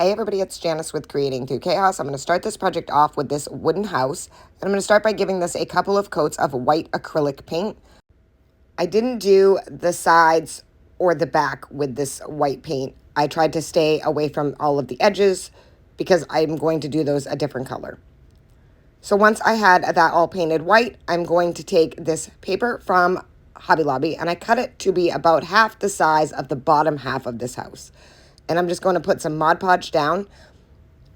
Hey everybody, it's Janice with Creating Through Chaos. I'm going to start this project off with this wooden house. And I'm going to start by giving this a couple of coats of white acrylic paint. I didn't do the sides or the back with this white paint. I tried to stay away from all of the edges because I'm going to do those a different color. So once I had that all painted white, I'm going to take this paper from Hobby Lobby and I cut it to be about half the size of the bottom half of this house. And I'm just going to put some Mod Podge down.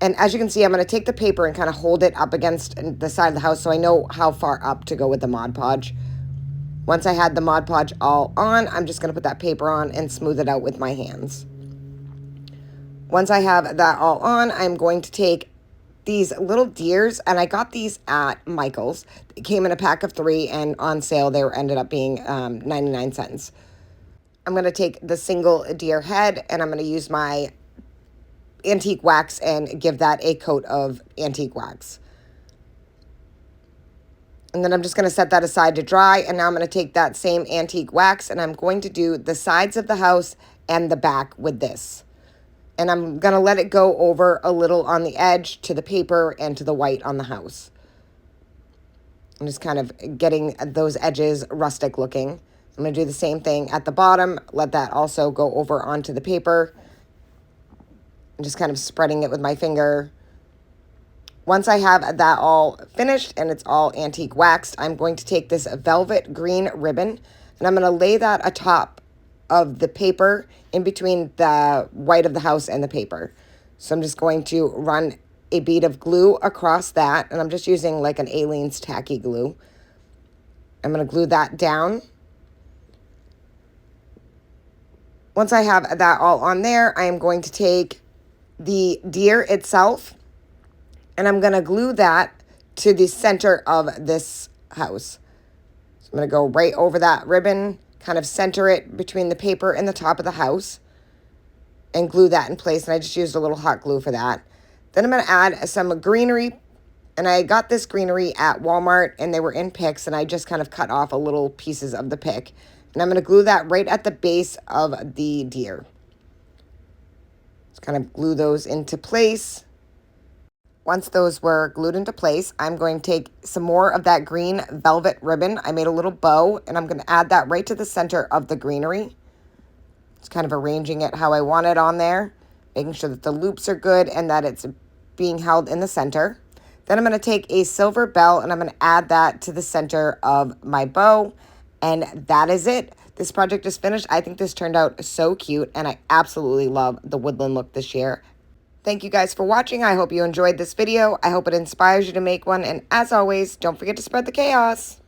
And as you can see, I'm going to take the paper and kind of hold it up against the side of the house so I know how far up to go with the Mod Podge. Once I had the Mod Podge all on, I'm just going to put that paper on and smooth it out with my hands. Once I have that all on, I'm going to take these little deers, and I got these at Michael's. They came in a pack of 3, and on sale they ended up being 99 cents. I'm going to take the single deer head, and I'm going to use my antique wax and give that a coat of antique wax. And then I'm just going to set that aside to dry, and now I'm going to take that same antique wax, and I'm going to do the sides of the house and the back with this. And I'm going to let it go over a little on the edge to the paper and to the white on the house. I'm just kind of getting those edges rustic looking. I'm going to do the same thing at the bottom. Let that also go over onto the paper. I'm just kind of spreading it with my finger. Once I have that all finished and it's all antique waxed, I'm going to take this velvet green ribbon and I'm going to lay that atop of the paper in between the white of the house and the paper. So I'm just going to run a bead of glue across that, and I'm just using like an Aleene's tacky glue. I'm going to glue that down. Once I have that all on there, I am going to take the deer itself and I'm going to glue that to the center of this house. So I'm going to go right over that ribbon, kind of center it between the paper and the top of the house and glue that in place. And I just used a little hot glue for that. Then I'm going to add some greenery. And I got this greenery at Walmart and they were in picks and I just kind of cut off a little pieces of the pick. And I'm going to glue that right at the base of the deer. Just kind of glue those into place. Once those were glued into place, I'm going to take some more of that green velvet ribbon. I made a little bow, and I'm going to add that right to the center of the greenery. Just kind of arranging it how I want it on there, making sure that the loops are good and that it's being held in the center. Then I'm going to take a silver bell, and I'm going to add that to the center of my bow, and that is it. This project is finished. I think this turned out so cute, and I absolutely love the woodland look this year. Thank you guys for watching. I hope you enjoyed this video. I hope it inspires you to make one. And as always, don't forget to spread the chaos.